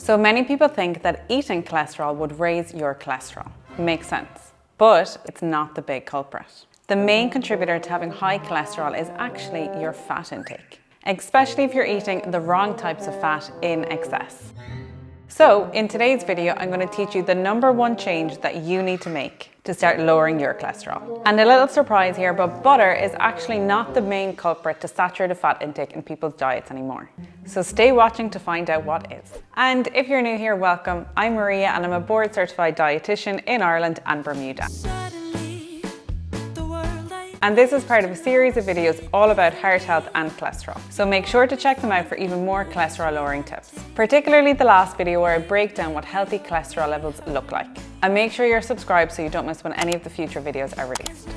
So many people think that eating cholesterol would raise your cholesterol. Makes sense. But it's not the big culprit. The main contributor to having high cholesterol is actually your fat intake, especially if you're eating the wrong types of fat in excess. So in today's video, I'm going to teach you the #1 change that you need to make to start lowering your cholesterol. And a little surprise here, but butter is actually not the main culprit to saturated fat intake in people's diets anymore. So stay watching to find out what is. And if you're new here, welcome. I'm Maria and I'm a board certified dietitian in Ireland and Bermuda. And this is part of a series of videos all about heart health and cholesterol. So make sure to check them out for even more cholesterol lowering tips, particularly the last video where I break down what healthy cholesterol levels look like. And make sure you're subscribed so you don't miss when any of the future videos are released.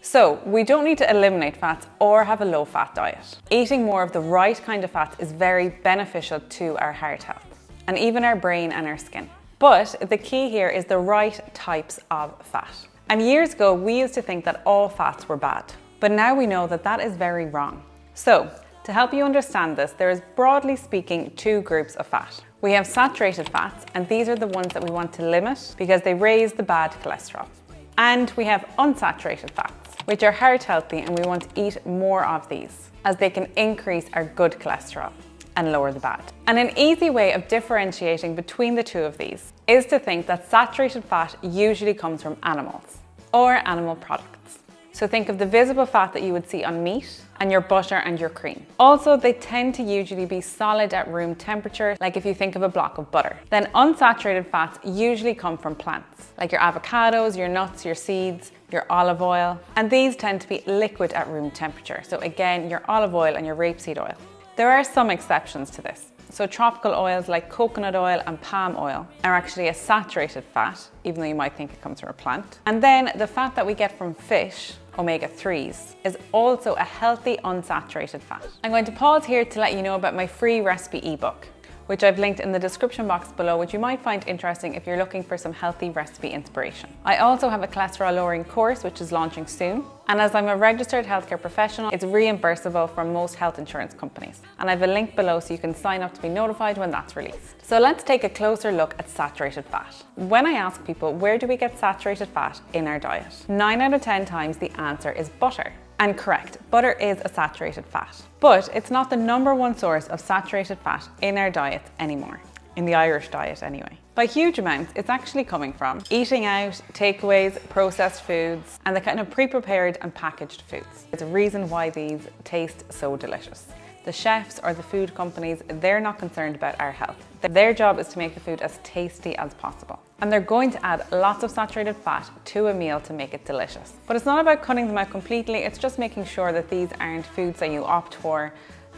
So we don't need to eliminate fats or have a low fat diet. Eating more of the right kind of fats is very beneficial to our heart health and even our brain and our skin. But the key here is the right types of fat. And years ago, we used to think that all fats were bad, but now we know that that is very wrong. So, to help you understand this, there is broadly speaking 2 groups of fat. We have saturated fats, and these are the ones that we want to limit because they raise the bad cholesterol. And we have unsaturated fats, which are heart healthy, and we want to eat more of these as they can increase our good cholesterol and lower the bad. And an easy way of differentiating between the 2 of these is to think that saturated fat usually comes from animals or animal products. So think of the visible fat that you would see on meat and your butter and your cream. Also, they tend to usually be solid at room temperature, like if you think of a block of butter. Then unsaturated fats usually come from plants, like your avocados, your nuts, your seeds, your olive oil, and these tend to be liquid at room temperature. So again, your olive oil and your rapeseed oil. There are some exceptions to this. So tropical oils like coconut oil and palm oil are actually a saturated fat, even though you might think it comes from a plant. And then the fat that we get from fish, omega-3s, is also a healthy unsaturated fat. I'm going to pause here to let you know about my free recipe ebook, which I've linked in the description box below, which you might find interesting if you're looking for some healthy recipe inspiration. I also have a cholesterol lowering course, which is launching soon. And as I'm a registered healthcare professional, it's reimbursable from most health insurance companies. And I have a link below so you can sign up to be notified when that's released. So let's take a closer look at saturated fat. When I ask people, where do we get saturated fat in our diet? 9 out of 10 times the answer is butter. And correct, butter is a saturated fat, but it's not the #1 source of saturated fat in our diet anymore, in the Irish diet anyway. By huge amounts, it's actually coming from eating out, takeaways, processed foods, and the kind of pre-prepared and packaged foods. There's a reason why these taste so delicious. The chefs or the food companies, they're not concerned about our health. Their job is to make the food as tasty as possible. And they're going to add lots of saturated fat to a meal to make it delicious. But it's not about cutting them out completely, it's just making sure that these aren't foods that you opt for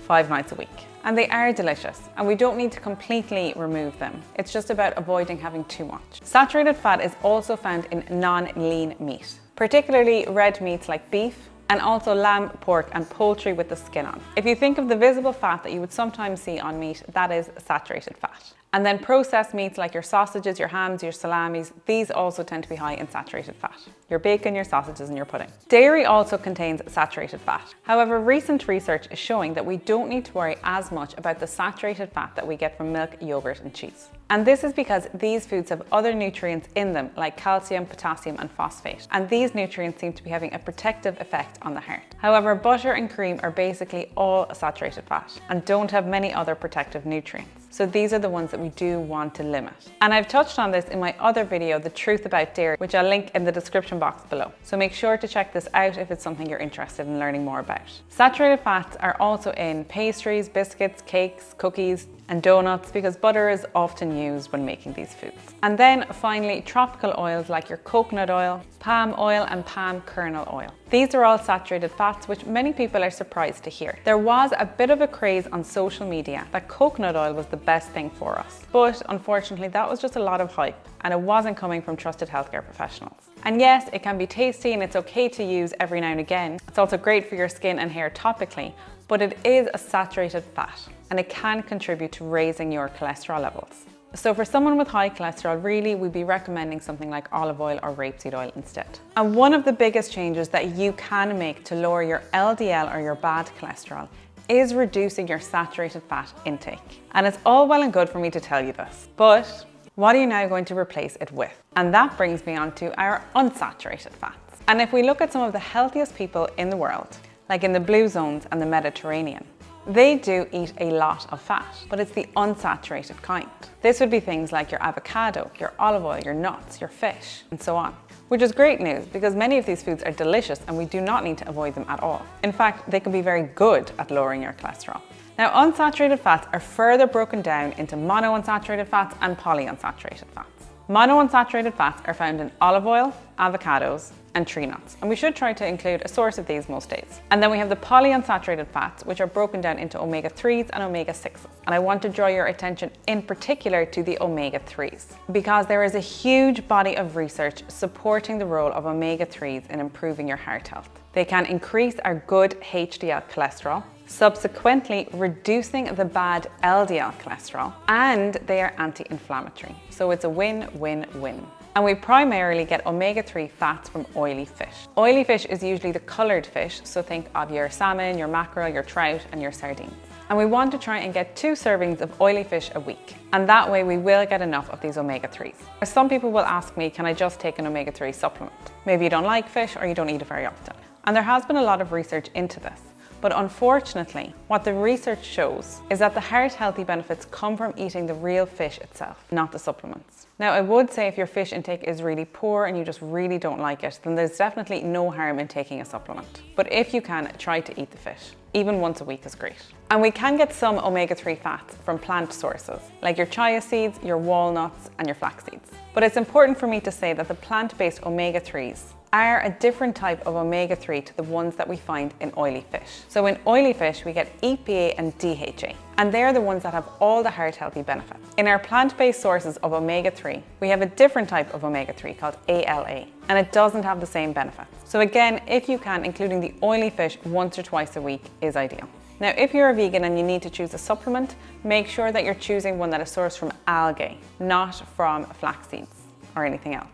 5 nights a week. And they are delicious, and we don't need to completely remove them. It's just about avoiding having too much. Saturated fat is also found in non-lean meat, particularly red meats like beef, and also lamb, pork, and poultry with the skin on. If you think of the visible fat that you would sometimes see on meat, that is saturated fat. And then processed meats like your sausages, your hams, your salamis, these also tend to be high in saturated fat. Your bacon, your sausages, and your pudding. Dairy also contains saturated fat. However, recent research is showing that we don't need to worry as much about the saturated fat that we get from milk, yogurt, and cheese. And this is because these foods have other nutrients in them like calcium, potassium, and phosphate. And these nutrients seem to be having a protective effect on the heart. However, butter and cream are basically all saturated fat and don't have many other protective nutrients. So these are the ones that we do want to limit. And I've touched on this in my other video, The Truth About Dairy, which I'll link in the description box below. So make sure to check this out if it's something you're interested in learning more about. Saturated fats are also in pastries, biscuits, cakes, cookies, and donuts because butter is often used when making these foods. And then finally, tropical oils like your coconut oil, palm oil, and palm kernel oil. These are all saturated fats, which many people are surprised to hear. There was a bit of a craze on social media that coconut oil was the best thing for us. But unfortunately, that was just a lot of hype and it wasn't coming from trusted healthcare professionals. And yes, it can be tasty and it's okay to use every now and again. It's also great for your skin and hair topically, but it is a saturated fat and it can contribute to raising your cholesterol levels. So for someone with high cholesterol, really we'd be recommending something like olive oil or rapeseed oil instead. And one of the biggest changes that you can make to lower your LDL or your bad cholesterol is reducing your saturated fat intake. And it's all well and good for me to tell you this, but what are you now going to replace it with? And that brings me on to our unsaturated fats. And if we look at some of the healthiest people in the world, like in the blue zones and the Mediterranean, they do eat a lot of fat, but it's the unsaturated kind. This would be things like your avocado, your olive oil, your nuts, your fish, and so on. Which is great news because many of these foods are delicious and we do not need to avoid them at all. In fact, they can be very good at lowering your cholesterol. Now, unsaturated fats are further broken down into monounsaturated fats and polyunsaturated fats. Monounsaturated fats are found in olive oil, avocados, and tree nuts, and we should try to include a source of these most days. And then we have the polyunsaturated fats, which are broken down into omega-3s and omega-6s. And I want to draw your attention in particular to the omega-3s, because there is a huge body of research supporting the role of omega-3s in improving your heart health. They can increase our good HDL cholesterol, subsequently reducing the bad LDL cholesterol, and they are anti-inflammatory. So it's a win-win-win. And we primarily get omega-3 fats from oily fish. Oily fish is usually the coloured fish, so think of your salmon, your mackerel, your trout, and your sardines. And we want to try and get 2 servings of oily fish a week. And that way we will get enough of these omega-3s. Some people will ask me, can I just take an omega-3 supplement? Maybe you don't like fish or you don't eat it very often. And there has been a lot of research into this. But unfortunately, what the research shows is that the heart healthy benefits come from eating the real fish itself, not the supplements. Now, I would say if your fish intake is really poor and you just really don't like it, then there's definitely no harm in taking a supplement. But if you can, try to eat the fish. Even once a week is great. And we can get some omega-3 fats from plant sources, like your chia seeds, your walnuts, and your flax seeds. But it's important for me to say that the plant-based omega-3s are a different type of omega-3 to the ones that we find in oily fish. So in oily fish, we get EPA and DHA, and they're the ones that have all the heart healthy benefits. In our plant-based sources of omega-3, we have a different type of omega-3 called ALA, and it doesn't have the same benefits. So again, if you can, including the oily fish once or twice a week is ideal. Now, if you're a vegan and you need to choose a supplement, make sure that you're choosing one that is sourced from algae, not from flax seeds or anything else.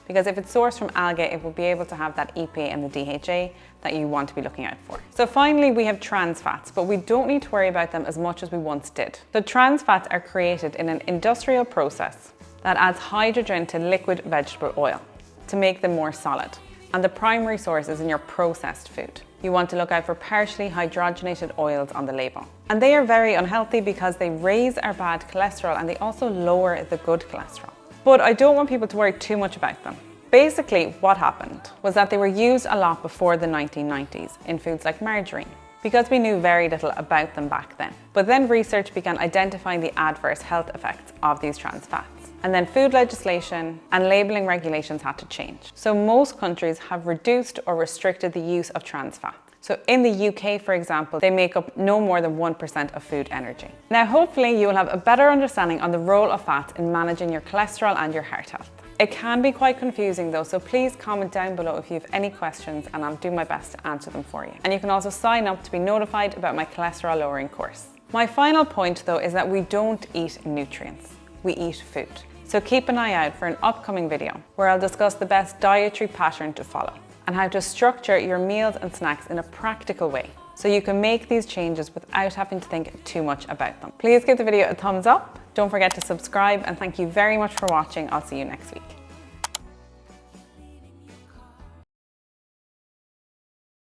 Because if it's sourced from algae, it will be able to have that EPA and the DHA that you want to be looking out for. So finally, we have trans fats, but we don't need to worry about them as much as we once did. So trans fats are created in an industrial process that adds hydrogen to liquid vegetable oil to make them more solid. And the primary source is in your processed food. You want to look out for partially hydrogenated oils on the label. And they are very unhealthy because they raise our bad cholesterol and they also lower the good cholesterol. But I don't want people to worry too much about them. Basically, what happened was that they were used a lot before the 1990s in foods like margarine, because we knew very little about them back then. But then research began identifying the adverse health effects of these trans fats. And then food legislation and labeling regulations had to change. So most countries have reduced or restricted the use of trans fats. So in the UK, for example, they make up no more than 1% of food energy. Now, hopefully you will have a better understanding on the role of fats in managing your cholesterol and your heart health. It can be quite confusing though, so please comment down below if you have any questions and I'll do my best to answer them for you. And you can also sign up to be notified about my cholesterol lowering course. My final point though is that we don't eat nutrients, we eat food. So keep an eye out for an upcoming video where I'll discuss the best dietary pattern to follow and how to structure your meals and snacks in a practical way so you can make these changes without having to think too much about them. Please give the video a thumbs up, don't forget to subscribe, and thank you very much for watching. I'll see you next week.